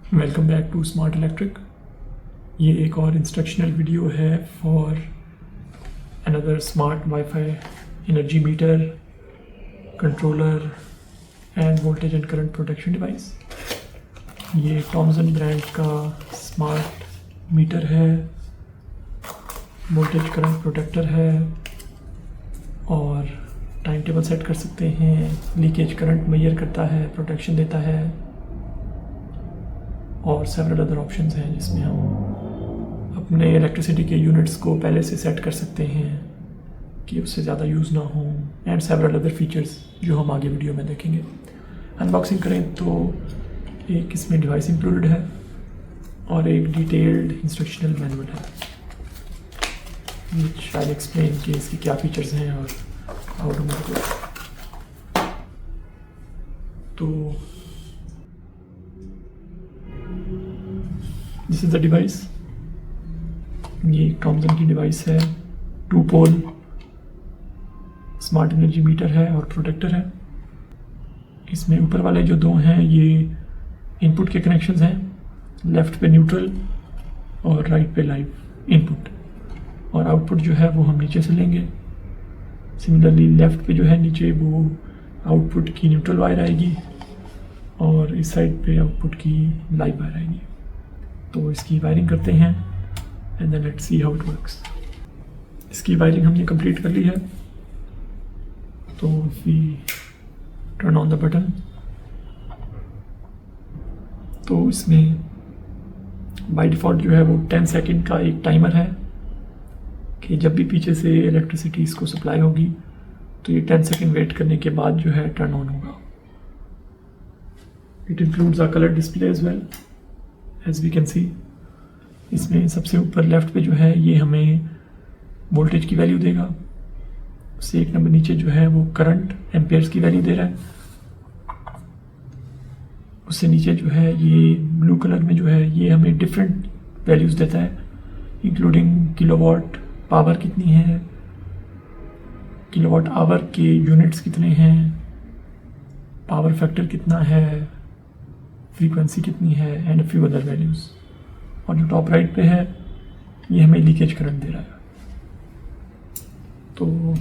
Welcome back to smart electric. ये एक और इंस्ट्रक्शनल वीडियो है for another smart WiFi energy meter controller and voltage and current protection device. ये Thomson brand का smart meter है, voltage current protector है और टाइम टेबल सेट कर सकते हैं, लीकेज करंट मेजर करता है, प्रोटेक्शन देता है और सेवरल अदर ऑप्शंस हैं जिसमें हम अपने इलेक्ट्रिसिटी के यूनिट्स को पहले से सेट कर सकते हैं कि उससे ज़्यादा यूज़ ना हो एंड सेवरल अदर फीचर्स जो हम आगे वीडियो में देखेंगे। अनबॉक्सिंग करें तो एक इसमें डिवाइस इंक्लूडेड है और एक डिटेल्ड इंस्ट्रक्शनल मैनुअल है विच आई एक्सप्लेन कि इसके क्या फीचर्स हैं और हाउ टू मेक इट। तो दिस इज द डिवाइस। ये थॉमसन की डिवाइस है, 2 पोल स्मार्ट एनर्जी मीटर है और प्रोटेक्टर है। इसमें ऊपर वाले जो 2 हैं ये इनपुट के कनेक्शंस हैं, लेफ्ट पे न्यूट्रल और राइट पे लाइव इनपुट, और आउटपुट जो है वो हम नीचे से लेंगे। सिमिलरली लेफ्ट पे जो है नीचे वो आउटपुट की न्यूट्रल वायर आएगी और इस साइड पे आउटपुट की लाइव वायर आएगी। तो इसकी वायरिंग करते हैं and then let's see how it works. इसकी वायरिंग हमने कंप्लीट कर ली है। तो we turn on the button, तो इसमें बाय डिफ़ॉल्ट जो है वो 10 सेकंड का एक टाइमर है कि जब भी पीछे से इलेक्ट्रिसिटी इसको सप्लाई होगी तो ये 10 सेकंड वेट करने के बाद जो है टर्न ऑन होगा। It includes a colour display as well as we can see. इसमें सबसे ऊपर लेफ्ट पे जो है ये हमें वोल्टेज की वैल्यू देगा, उससे एक नंबर नीचे जो है वो करंट एम्पेयर्स की वैल्यू दे रहा है, उससे नीचे जो है ये ब्लू कलर में जो है ये हमें डिफरेंट वैल्यूज देता है इंक्लूडिंग किलोवाट पावर कितनी है, किलोवाट आवर के यूनिट्स कितने हैं, पावर फैक्टर कितना है, फ्रीक्वेंसी कितनी है एंड फ्यू अदर वैल्यूज़। और जो टॉप राइट पे है ये हमें लीकेज करंट दे रहा है। तो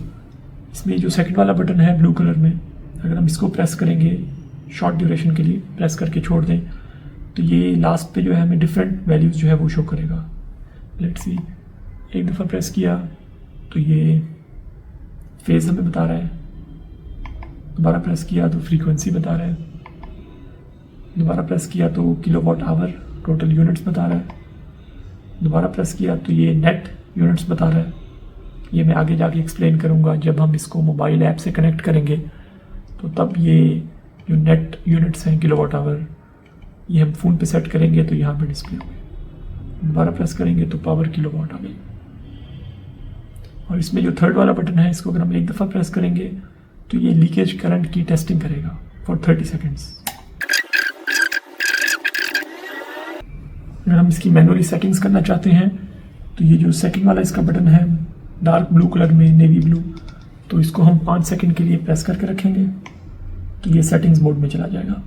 इसमें जो सेकंड वाला बटन है ब्लू कलर में, अगर हम इसको प्रेस करेंगे शॉर्ट ड्यूरेशन के लिए, प्रेस करके छोड़ दें तो ये लास्ट पे जो है हमें डिफरेंट वैल्यूज़ जो है वो शो करेगा। लेट्स सी, एक दफ़ा प्रेस किया तो ये फेज हमें बता रहा है, दोबारा प्रेस किया तो फ्रीक्वेंसी बता रहा है, दोबारा प्रेस किया तो किलोवाट आवर टोटल यूनिट्स बता रहा है, दोबारा प्रेस किया तो ये नेट यूनिट्स बता रहा है। ये मैं आगे जाके एक्सप्लेन करूँगा जब हम इसको मोबाइल ऐप से कनेक्ट करेंगे तो तब ये जो नेट यूनिट्स हैं किलोवाट आवर ये हम फ़ोन पे सेट करेंगे तो यहाँ पे डिस्प्ले होंगे। दोबारा प्रेस करेंगे तो पावर किलोवाट आ गई। और इसमें जो थर्ड वाला बटन है इसको अगर हम एक दफ़ा प्रेस करेंगे तो ये लीकेज करंट की टेस्टिंग करेगा फॉर 30 सेकेंड्स। अगर हम इसकी मैनुअली सेटिंग्स करना चाहते हैं तो ये जो सेकंड वाला इसका बटन है डार्क ब्लू कलर में, नेवी ब्लू, तो इसको हम 5 सेकंड के लिए प्रेस करके रखेंगे तो ये सेटिंग्स मोड में चला जाएगा।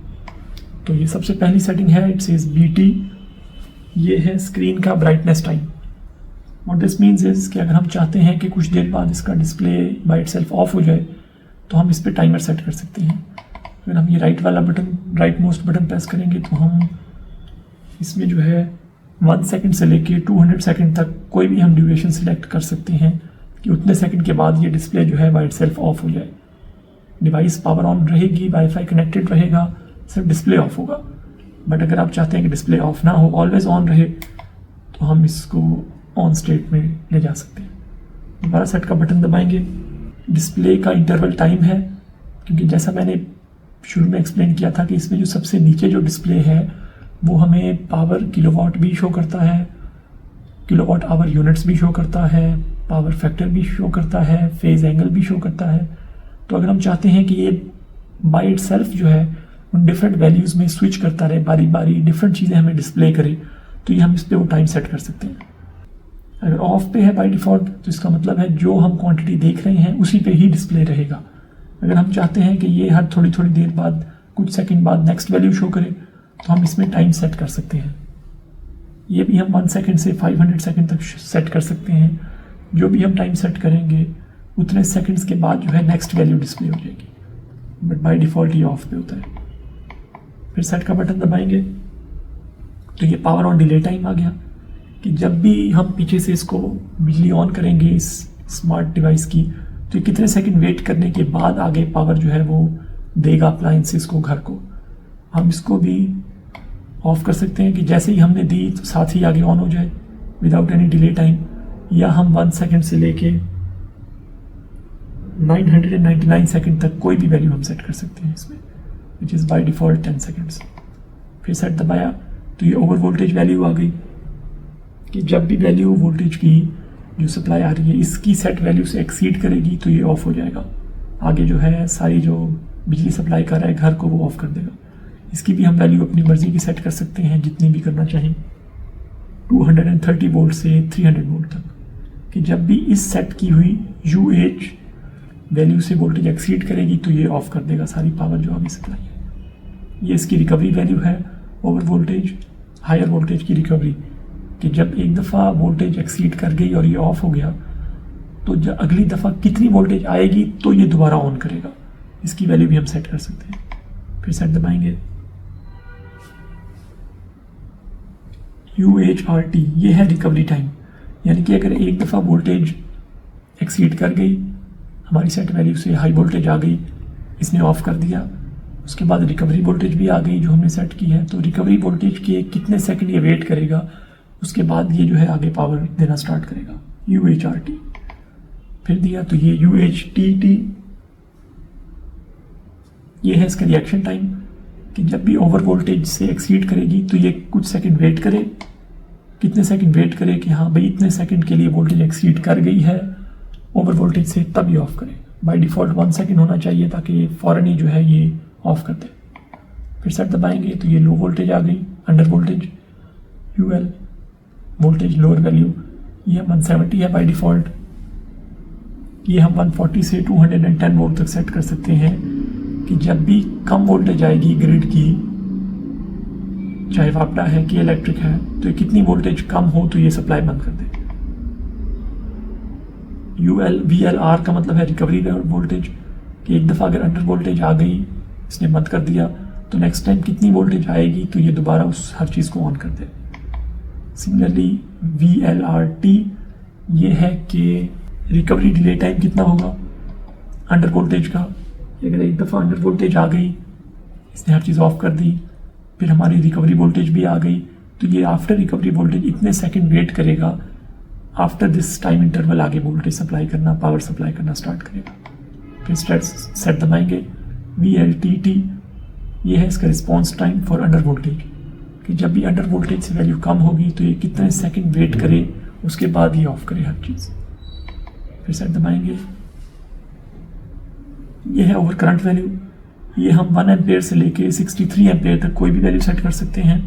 तो ये सबसे पहली सेटिंग है, इट सेज BT, ये है स्क्रीन का brightness time. What this means is कि अगर हम चाहते हैं कि कुछ देर बाद इसका डिस्प्ले बाय इटसेल्फ ऑफ हो जाए तो हम इस पर टाइमर सेट कर सकते हैं। अगर हम ये राइट वाला button, right most button press करेंगे तो हम इसमें जो है 1 सेकंड से लेके 200 सेकंड तक कोई भी हम ड्यूरेशन सिलेक्ट कर सकते हैं कि उतने सेकंड के बाद ये डिस्प्ले जो है बाय इटसेल्फ ऑफ हो जाए। डिवाइस पावर ऑन रहेगी, वाईफाई कनेक्टेड रहेगा, सिर्फ डिस्प्ले ऑफ होगा। बट अगर आप चाहते हैं कि डिस्प्ले ऑफ ना हो, ऑलवेज ऑन रहे, तो हम इसको ऑन स्टेट में ले जा सकते हैं। दोबारा सेट का बटन दबाएंगे, डिस्प्ले का इंटरवल टाइम है, क्योंकि जैसा मैंने शुरू में एक्सप्लेन किया था कि इसमें जो सबसे नीचे जो डिस्प्ले है वो हमें पावर किलोवाट भी शो करता है, किलोवाट आवर यूनिट्स भी शो करता है, पावर फैक्टर भी शो करता है, फेज एंगल भी शो करता है। तो अगर हम चाहते हैं कि ये बाय इटसेल्फ जो है उन डिफरेंट वैल्यूज़ में स्विच करता रहे, बारी बारी डिफरेंट चीज़ें हमें डिस्प्ले करे, तो ये हम इस पर वो टाइम सेट कर सकते हैं। अगर ऑफ पे है बाय डिफ़ॉल्ट तो इसका मतलब है जो हम क्वांटिटी देख रहे हैं उसी पे ही डिस्प्ले रहेगा। अगर हम चाहते हैं कि ये हर थोड़ी थोड़ी देर बाद, कुछ सेकंड बाद नेक्स्ट वैल्यू शो करे, तो हम इसमें टाइम सेट कर सकते हैं। ये भी हम 1 सेकेंड से 500 सेकेंड तक सेट कर सकते हैं। जो भी हम टाइम सेट करेंगे उतने सेकंड्स के बाद जो है नेक्स्ट वैल्यू डिस्प्ले हो जाएगी, बट बाय डिफ़ॉल्ट ये ऑफ पे होता है। फिर सेट का बटन दबाएंगे तो ये पावर ऑन डिले टाइम आ गया कि जब भी हम पीछे से इसको बिजली ऑन करेंगे इस स्मार्ट डिवाइस की, तो ये कितने सेकंड वेट करने के बाद आगे पावर जो है वो देगा अप्लायंसेस को, घर को। हम इसको भी ऑफ कर सकते हैं कि जैसे ही हमने दी तो साथ ही आगे ऑन हो जाए विदाउट एनी डिले टाइम, या हम 1 सेकंड से लेके 999 सेकंड तक कोई भी वैल्यू हम सेट कर सकते हैं इसमें, which is by default 10 seconds. फिर सेट दबाया तो ये ओवर वोल्टेज वैल्यू आ गई कि जब भी वैल्यू वोल्टेज की जो सप्लाई आ रही है इसकी सेट वैल्यू से एक्सीड करेगी तो ये ऑफ हो जाएगा। आगे जो है सारी जो बिजली सप्लाई कर रहा है घर को वो ऑफ कर देगा। इसकी भी हम वैल्यू अपनी मर्जी की सेट कर सकते हैं, जितनी भी करना चाहें, 230 वोल्ट से 300 वोल्ट तक, कि जब भी इस सेट की हुई UH वैल्यू से वोल्टेज एक्सीड करेगी तो ये ऑफ कर देगा सारी पावर जो आगे सप्लाई है। ये इसकी रिकवरी वैल्यू है, ओवर वोल्टेज हायर वोल्टेज की रिकवरी, कि जब एक दफ़ा वोल्टेज एक्सीड कर गई और ये ऑफ हो गया तो जब अगली दफ़ा कितनी वोल्टेज आएगी तो ये दोबारा ऑन करेगा। इसकी वैल्यू भी हम सेट कर सकते हैं। फिर सेट दबाएंगे, UHRT ये है रिकवरी टाइम, यानी कि अगर एक दफ़ा वोल्टेज एक्सीड कर गई हमारी सेट वैल्यू से, हाई वोल्टेज आ गई, इसने ऑफ कर दिया, उसके बाद रिकवरी वोल्टेज भी आ गई जो हमने सेट की है, तो रिकवरी वोल्टेज के कितने सेकंड ये वेट करेगा, उसके बाद ये जो है आगे पावर देना स्टार्ट करेगा, UHRT। फिर दिया तो ये UHTT, ये है इसका रिएक्शन टाइम, कि जब भी ओवर वोल्टेज से एक्सीड करेगी तो ये कुछ सेकंड वेट करे, कितने सेकंड वेट करे कि हाँ भाई इतने सेकंड के लिए वोल्टेज एक्सीड कर गई है ओवर वोल्टेज से, तब ये ऑफ करे। बाय डिफ़ॉल्ट 1 सेकंड होना चाहिए ताकि ये फ़ौरन ही जो है ये ऑफ कर दे। फिर सेट दबाएंगे तो ये लो वोल्टेज आ गई, under voltage UL voltage lower value, ये 170 है बाय डिफ़ॉल्ट, ये हम 140 से 210 वोल्ट तक सेट कर सकते हैं कि जब भी कम वोल्टेज आएगी ग्रिड की, चाहे वापडा है कि इलेक्ट्रिक है, तो ये कितनी वोल्टेज कम हो तो ये सप्लाई बंद कर दे। VLR का मतलब है रिकवरी वोल्टेज, कि एक दफ़ा अगर अंडर वोल्टेज आ गई इसने बंद कर दिया तो नेक्स्ट टाइम कितनी वोल्टेज आएगी तो ये दोबारा उस हर चीज़ को ऑन कर दे। सिमिलरली VLRT ये है कि रिकवरी डिले टाइम कितना होगा अंडर वोल्टेज का, अगर एक दफ़ा अंडर वोल्टेज आ गई इसने हर चीज़ ऑफ कर दी, फिर हमारी रिकवरी वोल्टेज भी आ गई, तो ये आफ्टर रिकवरी वोल्टेज इतने सेकंड वेट करेगा, आफ्टर दिस टाइम इंटरवल आगे वोल्टेज सप्लाई करना, पावर सप्लाई करना स्टार्ट करेगा। फिर सेट दबाएंगे, VLTT ये है इसका response time for under voltage, कि जब भी अंडर वोल्टेज से वैल्यू कम होगी तो ये कितने सेकंड वेट करे, उसके बाद ये ऑफ करे हर चीज़। फिर सेट दबाएंगे, ये है ओवर करंट वैल्यू, ये हम 1 एम्पेयर से लेके 63 एम्पेयर तक कोई भी वैल्यू सेट कर सकते हैं।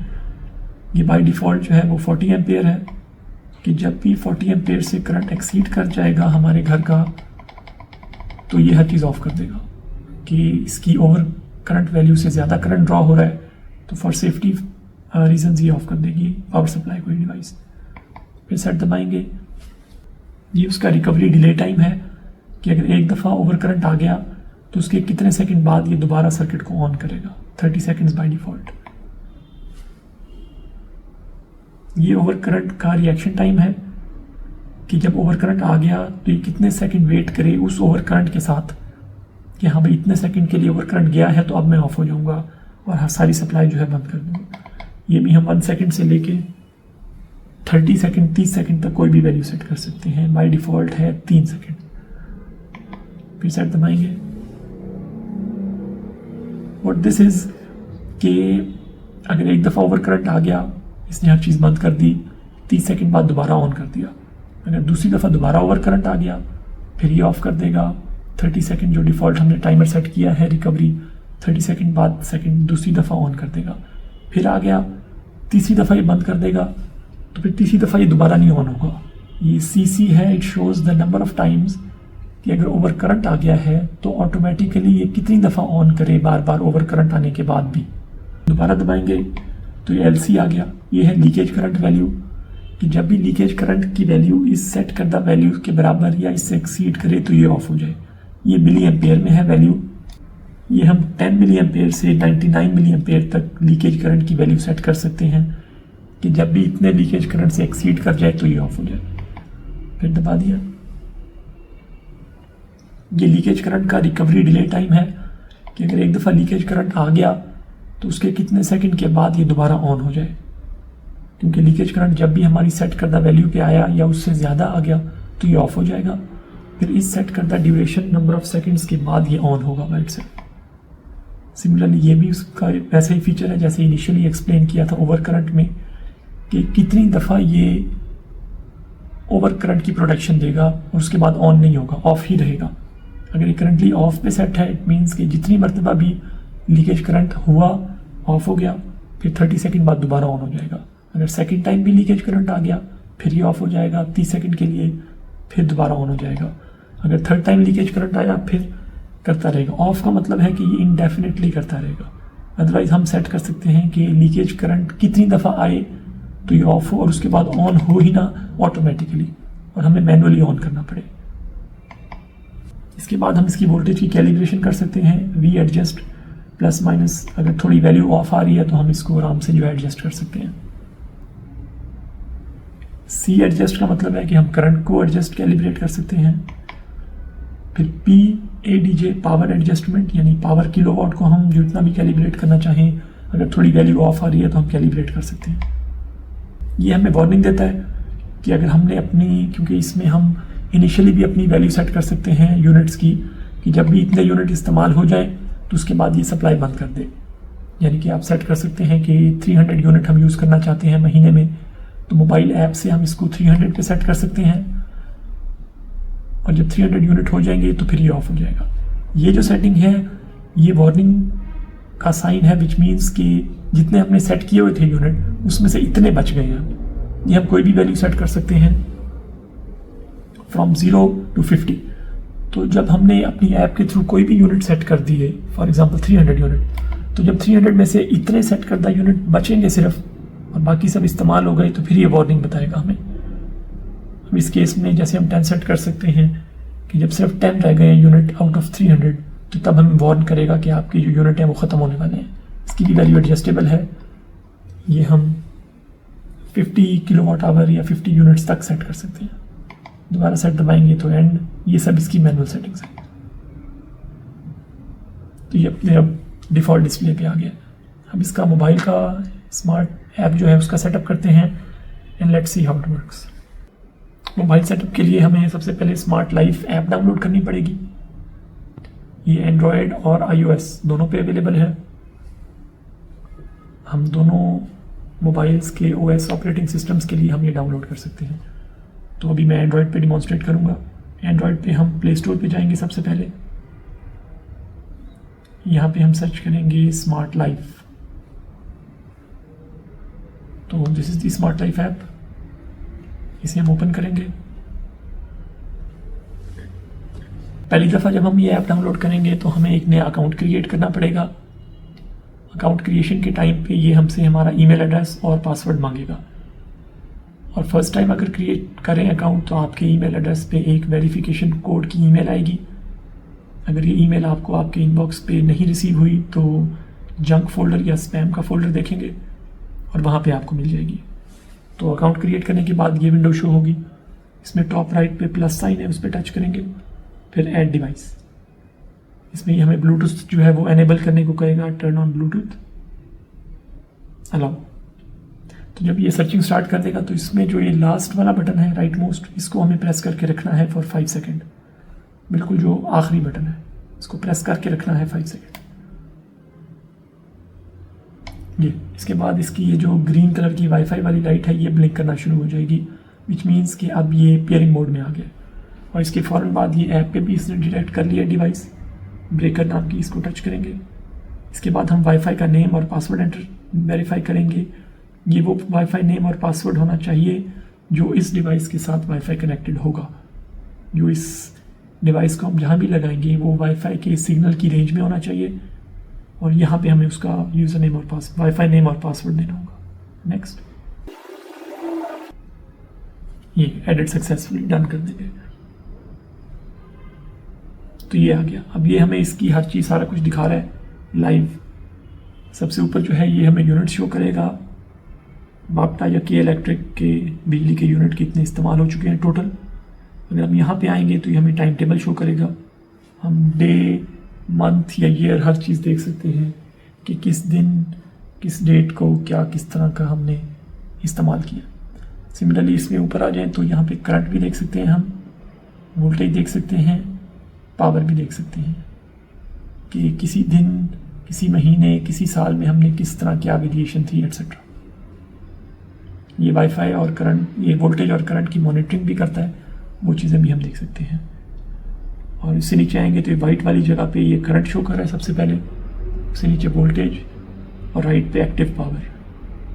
ये बाय डिफ़ॉल्ट जो है वो 40 एम्पेयर है, कि जब भी 40 एम्पेयर से करंट एक्सीड कर जाएगा हमारे घर का तो ये हर चीज़ ऑफ कर देगा, कि इसकी ओवर करंट वैल्यू से ज़्यादा करंट ड्रॉ हो रहा है तो फॉर सेफ्टी रीजंस ये ऑफ कर देगी पावर सप्लाई कोई डिवाइस। फिर सेट दबाएंगे, ये उसका रिकवरी डिले टाइम है, कि अगर एक दफ़ा ओवर करंट आ गया तो उसके कितने सेकंड बाद ये दोबारा सर्किट को ऑन करेगा, 30 सेकंड्स बाय डिफ़ॉल्ट। ये ओवर करंट का रिएक्शन टाइम है, कि जब ओवर करंट आ गया तो ये कितने सेकंड वेट करे उस ओवर करंट के साथ, कि हाँ भाई इतने सेकंड के लिए ओवर करंट गया है तो अब मैं ऑफ हो जाऊंगा और सारी सप्लाई जो है बंद कर दूंगा। ये भी हम 1 सेकंड से लेके 30 सेकंड 30 सेकंड तक कोई भी वैल्यू सेट कर सकते हैं, बाय डिफ़ॉल्ट है 3 सेकंड। फिर सेट दबाएंगे, व्हाट दिस इज कि अगर एक दफ़ा ओवर करंट आ गया इसने हर चीज़ बंद कर दी, 30 सेकंड बाद दोबारा ऑन कर दिया, अगर दूसरी दफ़ा दोबारा ओवर करंट आ गया फिर ये ऑफ कर देगा 30 सेकंड, जो डिफ़ॉल्ट हमने टाइमर सेट किया है रिकवरी, 30 सेकंड बाद सेकंड दूसरी दफ़ा ऑन कर देगा, फिर आ गया तीसरी दफ़ा ये बंद कर देगा, तो फिर तीसरी दफ़ा ये दोबारा नहीं ऑन होगा। ये CC है, it shows the number of times, कि अगर ओवर करंट आ गया है तो ऑटोमेटिकली ये कितनी दफ़ा ऑन करे बार बार ओवर करंट आने के बाद भी। दोबारा दबाएंगे तो ये LC आ गया। ये है लीकेज करंट वैल्यू, कि जब भी लीकेज करंट की वैल्यू इस सेट करदा वैल्यू के बराबर या इससे एक्सीड करे तो ये ऑफ हो जाए। ये मिली एम्पेयर में है वैल्यू। ये हम 10 मिली एम्पेयर से 99 मिली एम्पेयर तक लीकेज करंट की वैल्यू सेट कर सकते हैं कि जब भी इतने लीकेज करंट से एक्सीड कर जाए तो ये ऑफ हो जाए। फिर दबा दिया। ये लीकेज करंट का रिकवरी डिले टाइम है कि अगर एक दफ़ा लीकेज करंट आ गया तो उसके कितने सेकंड के बाद ये दोबारा ऑन हो जाए, क्योंकि लीकेज करंट जब भी हमारी सेट करदा वैल्यू पे आया या उससे ज़्यादा आ गया तो ये ऑफ हो जाएगा। फिर इस सेट करदा ड्यूरेशन नंबर ऑफ सेकंड्स के बाद ये ऑन होगा वाइट से। सिमिलरली ये भी उसका वैसा ही फीचर है जैसे इनिशियली एक्सप्लेन किया था ओवर करंट में, कि कितनी दफ़ा ये ओवर करंट की प्रोटेक्शन देगा और उसके बाद ऑन नहीं होगा, ऑफ ही रहेगा। अगर ये करंटली ऑफ पे सेट है, इट मीन्स कि जितनी मरतबा भी लीकेज करंट हुआ ऑफ हो गया, फिर 30 सेकंड बाद दोबारा ऑन हो जाएगा। अगर सेकंड टाइम भी लीकेज करंट आ गया फिर ये ऑफ हो जाएगा 30 सेकंड के लिए, फिर दोबारा ऑन हो जाएगा। अगर थर्ड टाइम लीकेज करंट आया फिर करता रहेगा। ऑफ का मतलब है कि ये इनडेफिनेटली करता रहेगा। अदरवाइज हम सेट कर सकते हैं कि लीकेज करंट कितनी दफ़ा आए तो ये ऑफ हो और उसके बाद ऑन हो ही ना ऑटोमेटिकली, और हमें मैनुअली ऑन करना पड़े। इसके बाद हम इसकी वोल्टेज की कैलिब्रेशन कर सकते हैं। वी एडजस्ट प्लस माइनस, अगर थोड़ी वैल्यू ऑफ आ रही है तो हम इसको आराम से जो एडजस्ट कर सकते हैं। सी एडजस्ट का मतलब है कि हम करंट को एडजस्ट कैलिब्रेट कर सकते हैं। फिर PADJ पावर एडजस्टमेंट, यानी पावर किलोवाट को हम जितना भी कैलिब्रेट करना चाहें, अगर थोड़ी वैल्यू ऑफ आ रही है तो हम कैलिब्रेट कर सकते हैं। ये हमें वार्निंग देता है कि अगर हमने अपनी, क्योंकि इसमें हम इनिशियली भी अपनी वैल्यू सेट कर सकते हैं यूनिट्स की, कि जब भी इतने यूनिट इस्तेमाल हो जाए तो उसके बाद ये सप्लाई बंद कर दे। यानी कि आप सेट कर सकते हैं कि 300 यूनिट हम यूज़ करना चाहते हैं महीने में, तो मोबाइल ऐप से हम इसको 300 पे सेट कर सकते हैं, और जब 300 यूनिट हो जाएंगे तो फिर ये ऑफ हो जाएगा। ये जो सेटिंग है ये वार्निंग का साइन है, विच मीन्स कि जितने हमने सेट किए हुए थे यूनिट उसमें से इतने बच गए हैं। ये हम कोई भी वैल्यू सेट कर सकते हैं फ्रॉम 0 to 50। तो जब हमने अपनी ऐप के थ्रू कोई भी यूनिट सेट कर दिए, फॉर एग्जांपल 300 यूनिट, तो जब 300 में से इतने सेट करदा यूनिट बचेंगे सिर्फ और बाकी सब इस्तेमाल हो गए तो फिर ये वार्निंग बताएगा हमें। अब इस केस में जैसे हम 10 सेट कर सकते हैं कि जब सिर्फ 10 रह गए यूनिट आउट ऑफ 300 तो तब हमें वार्न करेगा कि आपकी जो यूनिट है वो ख़त्म होने वाले हैं। इसकी भी वैल्यू एडजस्टेबल है। ये हम 50 किलोवाट आवर या 50 यूनिट्स तक सेट कर सकते हैं। दोबारा सेट दबाएंगे तो एंड। ये सब इसकी मैनुअल सेटिंग्स है। तो ये अपने अब डिफ़ॉल्ट डिस्प्ले पे आ गया। अब इसका मोबाइल का स्मार्ट ऐप जो है उसका सेटअप करते हैं and let's see how it works. Mobile setup के लिए हमें सबसे पहले स्मार्ट लाइफ ऐप डाउनलोड करनी पड़ेगी। ये एंड्रॉयड और iOS दोनों पे अवेलेबल है। हम दोनों मोबाइल्स के OS ऑपरेटिंग सिस्टम्स के लिए हम ये डाउनलोड कर सकते हैं। तो अभी मैं एंड्रॉयड पे डिमॉन्स्ट्रेट करूँगा। एंड्रॉयड पे हम प्ले स्टोर पे जाएंगे सबसे पहले। यहाँ पे हम सर्च करेंगे स्मार्ट लाइफ। तो this is the smart life app. इसे हम ओपन करेंगे। पहली दफ़ा जब हम ये ऐप डाउनलोड करेंगे तो हमें एक नया अकाउंट क्रिएट करना पड़ेगा। अकाउंट क्रिएशन के टाइम पे ये हमसे हमारा ईमेल एड्रेस और पासवर्ड मांगेगा, और फर्स्ट टाइम अगर क्रिएट करें अकाउंट तो आपके ईमेल एड्रेस पे एक वेरिफिकेशन कोड की ईमेल आएगी। अगर ये ईमेल आपको आपके इनबॉक्स पे नहीं रिसीव हुई तो जंक फोल्डर या स्पैम का फोल्डर देखेंगे और वहाँ पे आपको मिल जाएगी। तो अकाउंट क्रिएट करने के बाद ये विंडो शो होगी। इसमें टॉप राइट पे प्लस साइन है, उस पर टच करेंगे। फिर ऐड डिवाइस, इसमें हमें ब्लूटूथ जो है वो एनेबल करने को कहेगा। Turn on Bluetooth, allow. तो जब ये सर्चिंग स्टार्ट कर देगा तो इसमें जो ये लास्ट वाला बटन है राइट मोस्ट, इसको हमें प्रेस करके रखना है फॉर 5 सेकेंड। बिल्कुल जो आखिरी बटन है इसको प्रेस करके रखना है 5 सेकेंड। ये इसके बाद इसकी ये जो ग्रीन कलर की वाईफाई वाली लाइट है ये ब्लिंक करना शुरू हो जाएगी, विच मीन्स कि अब ये पेयरिंग मोड में आ गया। और इसके फ़ौरन बाद ये ऐप पे भी इसने डिटेक्ट कर लिया डिवाइस, ब्रेकर नाम की, इसको टच करेंगे। इसके बाद हम वाईफाई का नेम और पासवर्ड एंटर वेरीफाई करेंगे। ये वो वाईफाई नेम और पासवर्ड होना चाहिए जो इस डिवाइस के साथ वाईफाई कनेक्टेड होगा। जो इस डिवाइस को हम जहाँ भी लगाएंगे वो वाईफाई के सिग्नल की रेंज में होना चाहिए, और यहाँ पे हमें उसका यूज़र नेम और वाईफाई नेम और पासवर्ड देना होगा। नेक्स्ट, ये एडिट सक्सेसफुली डन कर देंगे तो ये आ गया। अब ये हमें इसकी हर चीज़ सारा कुछ दिखा रहा है लाइव। सबसे ऊपर जो है ये हमें यूनिट शो करेगा, बाप्टा या के इलेक्ट्रिक के बिजली के यूनिट कितने इस्तेमाल हो चुके हैं टोटल। अगर हम यहाँ पे आएंगे तो ये हमें टाइम टेबल शो करेगा। हम डे, मंथ या ईयर हर चीज़ देख सकते हैं कि किस दिन किस डेट को क्या किस तरह का हमने इस्तेमाल किया। सिमिलरली इसमें ऊपर आ जाएं तो यहाँ पे करंट भी देख सकते हैं, हम वोल्टेज देख सकते हैं, पावर भी देख सकते हैं कि किसी दिन, किसी महीने, किसी साल में हमने किस तरह क्या वेरिएशन थी एट्सेट्रा। ये वाईफाई और करंट, ये वोल्टेज और करंट की मॉनिटरिंग भी करता है, वो चीज़ें भी हम देख सकते हैं। और इससे नीचे आएंगे तो ये वाइट वाली जगह पे ये करंट शो कर रहा है सबसे पहले, उससे नीचे वोल्टेज और राइट पे एक्टिव पावर,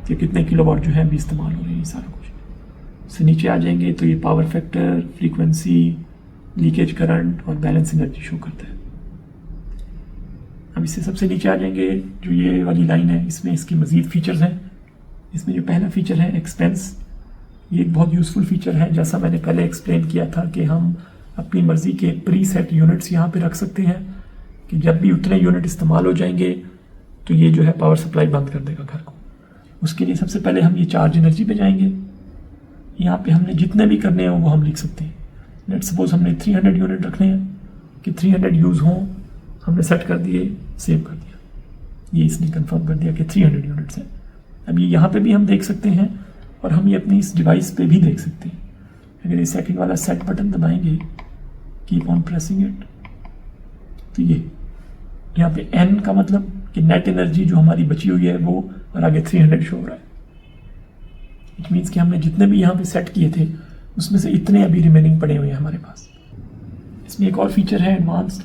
कि कितने किलोवाट जो है अभी इस्तेमाल हो रही है सारा कुछ। उससे नीचे आ जाएंगे तो ये power factor, frequency, leakage current और बैलेंस एनर्जी शो करता है। अब इससे सबसे नीचे आ जाएंगे, जो ये वाली लाइन है इसमें इसकी मज़ीद फीचर्स हैं। इसमें जो पहला फीचर है एक्सपेंस, ये एक बहुत यूज़फुल फीचर है। जैसा मैंने पहले एक्सप्लेन किया था कि हम अपनी मर्ज़ी के प्री सेट यूनिट्स यहाँ पे रख सकते हैं कि जब भी उतने यूनिट इस्तेमाल हो जाएंगे तो ये जो है पावर सप्लाई बंद कर देगा घर को। उसके लिए सबसे पहले हम ये चार्ज एनर्जी पे जाएंगे। यहाँ पे हमने जितने भी करने हैं वो हम लिख सकते हैं। लेट सपोज हमने 300 यूनिट रखने हैं कि 300 यूज़ हों, हमने सेट कर दिए, सेव कर दिया, ये इसने कंफर्म कर दिया कि 300 यूनिट्स हैं। अब ये यहाँ पे भी हम देख सकते हैं और हम ये अपनी इस डिवाइस पे भी देख सकते हैं। अगर ये सेकंड वाला सेट बटन दबाएंगे, कीप ऑन प्रेसिंग इट, तो ये यहाँ पे n का मतलब कि नेट एनर्जी जो हमारी बची हुई है वो, और आगे 300 शो हो रहा है। इट मीन्स कि हमने जितने भी यहाँ पे सेट किए थे उसमें से इतने अभी रिमेनिंग पड़े हुए हैं हमारे पास। इसमें एक और फीचर है एडवांस्ड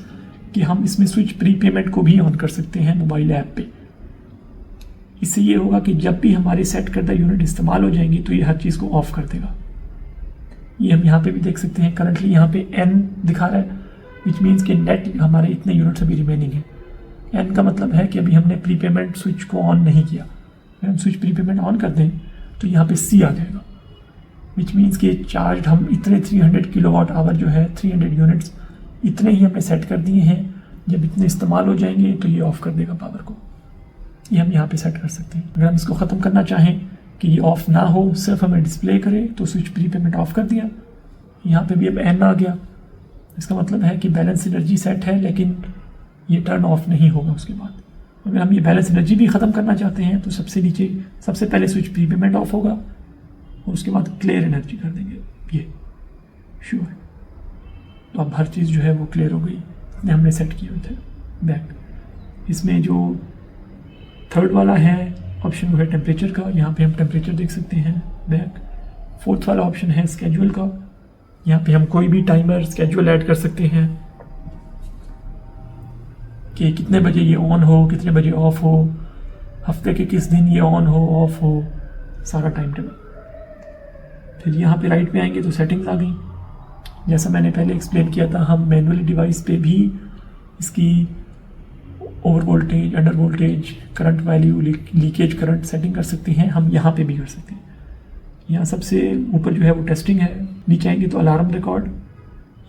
कि हम इसमें स्विच प्री पेमेंट को भी ऑन कर सकते हैं मोबाइल ऐप पे। इससे ये होगा कि जब भी हमारे सेट करदा यूनिट इस्तेमाल हो जाएंगे तो ये हर चीज़ को ऑफ कर देगा। ये हम यहाँ पे भी देख सकते हैं, करंटली यहाँ पे n दिखा रहा है, विच मीन्स कि नेट हमारे इतने यूनिट्स अभी रिमेनिंग है। n का मतलब है कि अभी हमने प्री पेमेंट स्विच को ऑन नहीं किया। अगर हम स्विच प्री पेमेंट ऑन कर दें तो यहाँ पे C आ जाएगा, विच मीन्स कि चार्ज हम इतने 300 किलोवाट आवर जो है 300 यूनिट्स इतने ही हमने सेट कर दिए हैं। जब इतने इस्तेमाल हो जाएंगे तो ये ऑफ कर देगा पावर को। ये हम यहाँ पे सेट कर सकते हैं। अगर हम इसको ख़त्म करना चाहें कि ये ऑफ ना हो, सिर्फ हमें डिस्प्ले करे, तो स्विच प्री पेमेंट ऑफ कर दिया। यहाँ पे भी अब n आ गया, इसका मतलब है कि बैलेंस एनर्जी सेट है लेकिन ये टर्न ऑफ नहीं होगा उसके बाद। अगर हम ये बैलेंस एनर्जी भी ख़त्म करना चाहते हैं तो सबसे नीचे सबसे पहले स्विच प्री पेमेंट ऑफ होगा और उसके बाद क्लियर एनर्जी कर देंगे, ये श्योर। तो अब हर चीज़ जो है वो क्लियर हो गई जितने हमने सेट किए हुए थे। बैक इसमें जो थर्ड वाला है ऑप्शन वो है टेम्परेचर का, यहाँ पे हम टेम्परेचर देख सकते हैं। बैक फोर्थ वाला ऑप्शन है स्केड्यूल का, यहाँ पे हम कोई भी टाइमर स्केड्यूल ऐड कर सकते हैं कि कितने बजे ये ऑन हो, कितने बजे ऑफ हो, हफ्ते के किस दिन ये ऑन हो, ऑफ हो, सारा टाइम टेबल। फिर यहाँ पे राइट पे आएंगे तो सेटिंग्स आ गई। जैसा मैंने पहले एक्सप्लेन किया था, हम मैनुअली डिवाइस पे भी इसकी over voltage, under voltage, current value, leakage current setting कर सकते हैं। हम यहाँ पे भी कर सकते हैं। यहाँ सबसे ऊपर जो है वो टेस्टिंग है। नीचे आएंगे तो अलार्म रिकॉर्ड,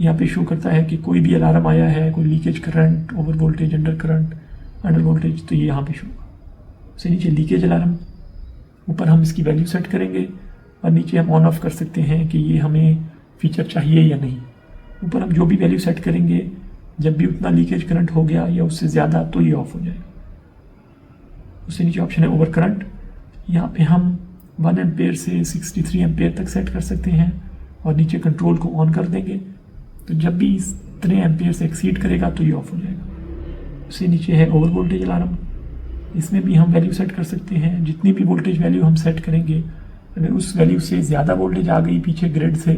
यहाँ पे शो करता है कि कोई भी अलार्म आया है, कोई leakage current, over voltage, under current, under voltage, तो ये यहाँ पे शो होगा। उससे नीचे लीकेज अलार्म, ऊपर हम इसकी वैल्यू सेट करेंगे और नीचे हम ऑन ऑफ कर सकते हैं कि ये हमें फीचर चाहिए या नहीं। ऊपर हम जो भी वैल्यू सेट करेंगे, जब भी उतना लीकेज करंट हो गया या उससे ज़्यादा तो ये ऑफ हो जाएगा। उससे नीचे ऑप्शन है ओवर करंट, यहाँ पे हम 1 एम्पेयर से 63 एम्पेयर तक सेट कर सकते हैं और नीचे कंट्रोल को ऑन कर देंगे, तो जब भी इतने एम्पेयर से एक्सीड करेगा तो ये ऑफ हो जाएगा। उससे नीचे है ओवर वोल्टेज अलार्म, इसमें भी हम वैल्यू सेट कर सकते हैं। जितनी भी वोल्टेज वैल्यू हम सेट करेंगे, अगर उस वैल्यू से ज़्यादा वोल्टेज आ गई पीछे ग्रिड से,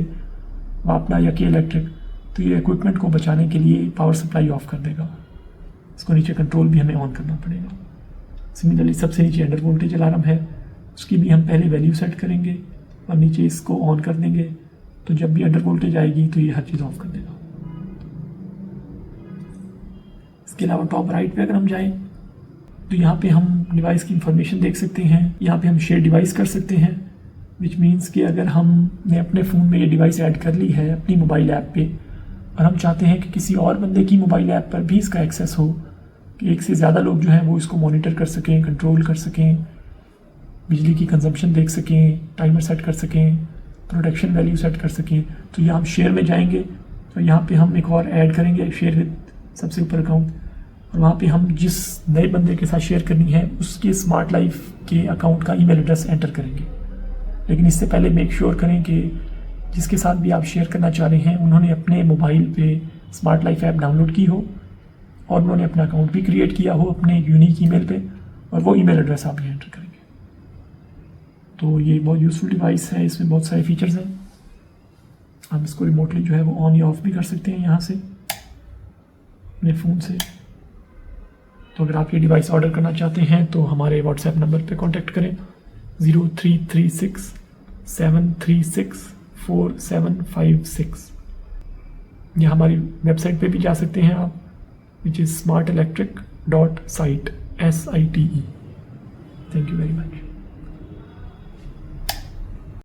वापना या के इलेक्ट्रिक, तो ये इक्विपमेंट को बचाने के लिए पावर सप्लाई ऑफ कर देगा। इसको नीचे कंट्रोल भी हमें ऑन करना पड़ेगा। सिमिलरली सबसे नीचे अंडर वोल्टेज अलार्म है, उसकी भी हम पहले वैल्यू सेट करेंगे और नीचे इसको ऑन कर देंगे, तो जब भी अंडर वोल्टेज आएगी तो ये हर चीज़ ऑफ कर देगा। इसके अलावा टॉप राइट पे अगर हम जाएं तो यहाँ पे हम डिवाइस की इंफॉर्मेशन देख सकते हैं, यहाँ पे हम शेयर डिवाइस कर सकते हैं, विच मीन्स कि अगर हमने अपने फ़ोन में ये डिवाइस ऐड कर ली है अपनी मोबाइल ऐप पे और हम चाहते हैं कि किसी और बंदे की मोबाइल ऐप पर भी इसका एक्सेस हो, कि एक से ज़्यादा लोग जो हैं वो इसको मॉनिटर कर सकें, कंट्रोल कर सकें, बिजली की कंजम्पशन देख सकें, टाइमर सेट कर सकें, प्रोटेक्शन वैल्यू सेट कर सकें, तो यहाँ हम शेयर में जाएंगे। तो यहाँ पे हम एक और ऐड करेंगे, शेयर विद सबसे ऊपर अकाउंट, और वहाँ पे हम जिस नए बंदे के साथ शेयर करनी है उसके स्मार्ट लाइफ के अकाउंट का ईमेल एड्रेस एंटर करेंगे। लेकिन इससे पहले मेक श्योर करें कि जिसके साथ भी आप शेयर करना चाह रहे हैं उन्होंने अपने मोबाइल पे स्मार्ट लाइफ ऐप डाउनलोड की हो और उन्होंने अपना अकाउंट भी क्रिएट किया हो अपने यूनिक ईमेल पे, और वो ईमेल एड्रेस आप यहाँ एंटर करेंगे। तो ये बहुत यूज़फुल डिवाइस है, इसमें बहुत सारे फीचर्स हैं। हम इसको रिमोटली जो है वो ऑन या ऑफ भी कर सकते हैं यहाँ से अपने फ़ोन से। तो अगर आप ये डिवाइस ऑर्डर करना चाहते हैं तो हमारे व्हाट्सएप नंबर पे कांटेक्ट करें 0336-736-4756, या हमारी वेबसाइट पे भी जा सकते हैं आप, which is smartelectric.site, SITE. Thank you very much.